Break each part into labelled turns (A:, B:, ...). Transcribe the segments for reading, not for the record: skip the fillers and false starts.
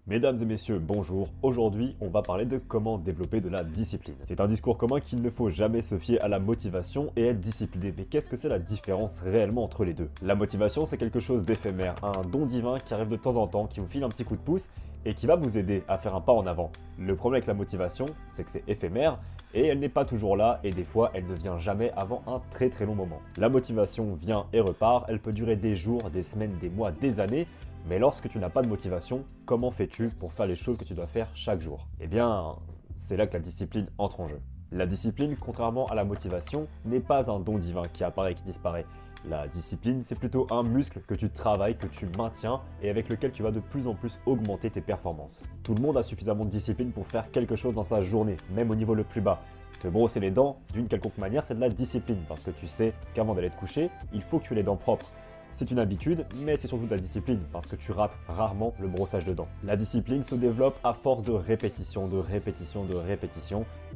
A: Mesdames et messieurs, bonjour. Aujourd'hui, on va parler de comment développer de la discipline. C'est un discours commun qu'il ne faut jamais se fier à la motivation et être discipliné. Mais qu'est-ce que c'est la différence réellement entre les deux? La motivation, c'est quelque chose d'éphémère, un don divin qui arrive de temps en temps, qui vous file un petit coup de pouce et qui va vous aider à faire un pas en avant. Le problème avec la motivation, c'est que c'est éphémère et elle n'est pas toujours là et des fois, elle ne vient jamais avant un très long moment. La motivation vient et repart, elle peut durer des jours, des semaines, des mois, des années. Mais lorsque tu n'as pas de motivation, comment fais-tu pour faire les choses que tu dois faire chaque jour? Eh bien, c'est là que la discipline entre en jeu. La discipline, contrairement à la motivation, n'est pas un don divin qui apparaît et qui disparaît. La discipline, c'est plutôt un muscle que tu travailles, que tu maintiens et avec lequel tu vas de plus en plus augmenter tes performances. Tout le monde a suffisamment de discipline pour faire quelque chose dans sa journée, même au niveau le plus bas. Te brosser les dents, d'une quelconque manière, c'est de la discipline parce que tu sais qu'avant d'aller te coucher, il faut que tu aies les dents propres. C'est une habitude, mais c'est surtout de la discipline, parce que tu rates rarement le brossage de dents. La discipline se développe à force de répétition,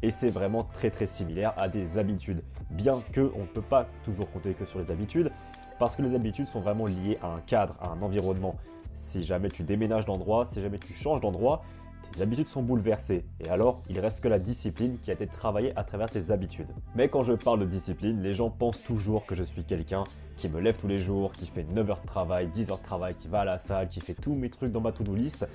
A: et c'est vraiment très similaire à des habitudes. Bien que on ne peut pas toujours compter que sur les habitudes, parce que les habitudes sont vraiment liées à un cadre, à un environnement. Si jamais tu déménages d'endroit, si jamais tu changes d'endroit, tes habitudes sont bouleversées, et alors il reste que la discipline qui a été travaillée à travers tes habitudes. Mais quand je parle de discipline, les gens pensent toujours que je suis quelqu'un qui me lève tous les jours, qui fait 9 heures de travail, 10 heures de travail, qui va à la salle, qui fait tous mes trucs dans ma to-do list.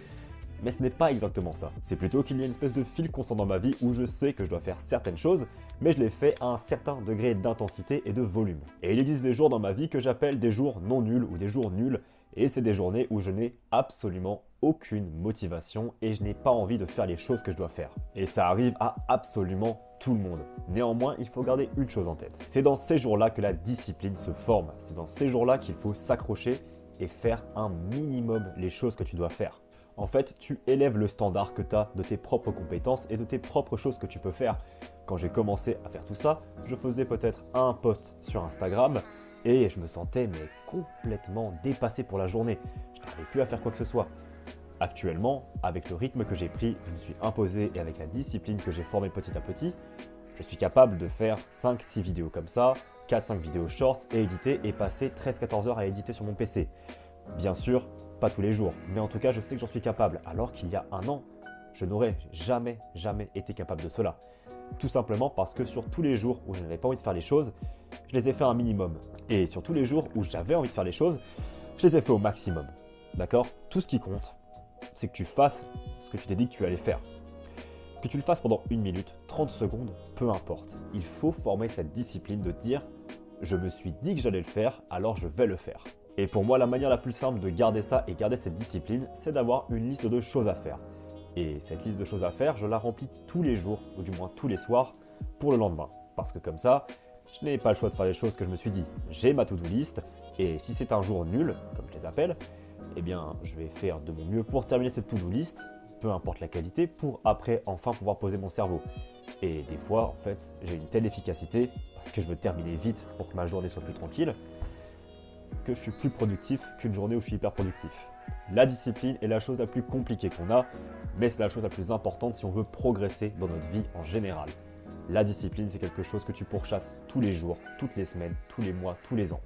A: Mais ce n'est pas exactement ça. C'est plutôt qu'il y a une espèce de fil constant dans ma vie où je sais que je dois faire certaines choses, mais je les fais à un certain degré d'intensité et de volume. Et il existe des jours dans ma vie que j'appelle des jours non nuls ou des jours nuls, et c'est des journées où je n'ai absolument aucune motivation et je n'ai pas envie de faire les choses que je dois faire. Et ça arrive à absolument tout le monde. Néanmoins, il faut garder une chose en tête. C'est dans ces jours-là que la discipline se forme. C'est dans ces jours-là qu'il faut s'accrocher et faire un minimum les choses que tu dois faire. En fait, tu élèves le standard que tu as de tes propres compétences et de tes propres choses que tu peux faire. Quand j'ai commencé à faire tout ça, je faisais peut-être un post sur Instagram et je me sentais mais complètement dépassé pour la journée. Je n'arrivais plus à faire quoi que ce soit. Actuellement, avec le rythme que j'ai pris, je me suis imposé et avec la discipline que j'ai formée petit à petit, je suis capable de faire 5-6 vidéos comme ça, 4-5 vidéos shorts et éditer et passer 13-14 heures à éditer sur mon PC. Bien sûr, pas tous les jours, mais en tout cas, je sais que j'en suis capable, alors qu'il y a un an, je n'aurais jamais été capable de cela. Tout simplement parce que sur tous les jours où je n'avais pas envie de faire les choses, je les ai fait un minimum. Et sur tous les jours où j'avais envie de faire les choses, je les ai fait au maximum. D'accord? Tout ce qui compte, c'est que tu fasses ce que tu t'es dit que tu allais faire. Que tu le fasses pendant 1 minute, 30 secondes, peu importe. Il faut former cette discipline de dire « je me suis dit que j'allais le faire, alors je vais le faire ». Et pour moi, la manière la plus simple de garder ça et garder cette discipline, c'est d'avoir une liste de choses à faire. Et cette liste de choses à faire, je la remplis tous les jours, ou du moins tous les soirs, pour le lendemain. Parce que comme ça, je n'ai pas le choix de faire les choses que je me suis dit. J'ai ma to-do list, et si c'est un jour nul, comme je les appelle, eh bien, je vais faire de mon mieux pour terminer cette to-do list, peu importe la qualité, pour après enfin pouvoir poser mon cerveau. Et des fois, en fait, j'ai une telle efficacité, parce que je veux terminer vite pour que ma journée soit plus tranquille, que je suis plus productif qu'une journée où je suis hyper productif. La discipline est la chose la plus compliquée qu'on a, mais c'est la chose la plus importante si on veut progresser dans notre vie en général. La discipline, c'est quelque chose que tu pourchasses tous les jours, toutes les semaines, tous les mois, tous les ans.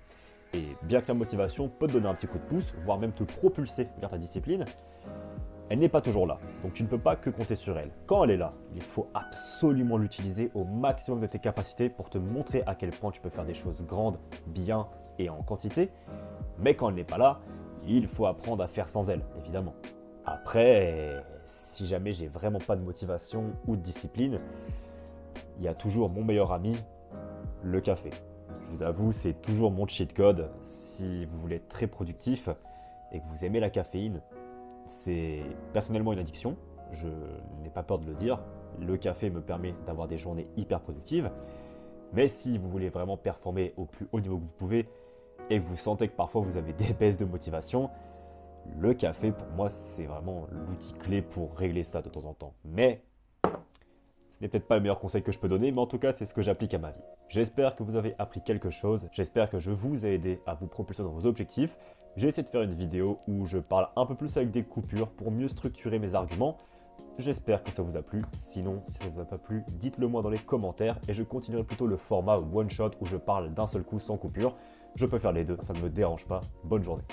A: Et bien que la motivation peut te donner un petit coup de pouce, voire même te propulser vers ta discipline, elle n'est pas toujours là, donc tu ne peux pas que compter sur elle. Quand elle est là, il faut absolument l'utiliser au maximum de tes capacités pour te montrer à quel point tu peux faire des choses grandes, bien et en quantité. Mais quand elle n'est pas là, il faut apprendre à faire sans elle, évidemment. Après, si jamais j'ai vraiment pas de motivation ou de discipline, il y a toujours mon meilleur ami, le café. Je vous avoue, c'est toujours mon cheat code. Si vous voulez être très productif et que vous aimez la caféine, c'est personnellement une addiction, je n'ai pas peur de le dire. Le café me permet d'avoir des journées hyper productives. Mais si vous voulez vraiment performer au plus haut niveau que vous pouvez et que vous sentez que parfois vous avez des baisses de motivation, le café pour moi c'est vraiment l'outil clé pour régler ça de temps en temps. Mais ce n'est peut-être pas le meilleur conseil que je peux donner, mais en tout cas c'est ce que j'applique à ma vie. J'espère que vous avez appris quelque chose, j'espère que je vous ai aidé à vous propulser dans vos objectifs. J'ai essayé de faire une vidéo où je parle un peu plus avec des coupures pour mieux structurer mes arguments. J'espère que ça vous a plu. Sinon, si ça ne vous a pas plu, dites-le moi dans les commentaires et je continuerai plutôt le format one shot où je parle d'un seul coup sans coupure. Je peux faire les deux, ça ne me dérange pas. Bonne journée.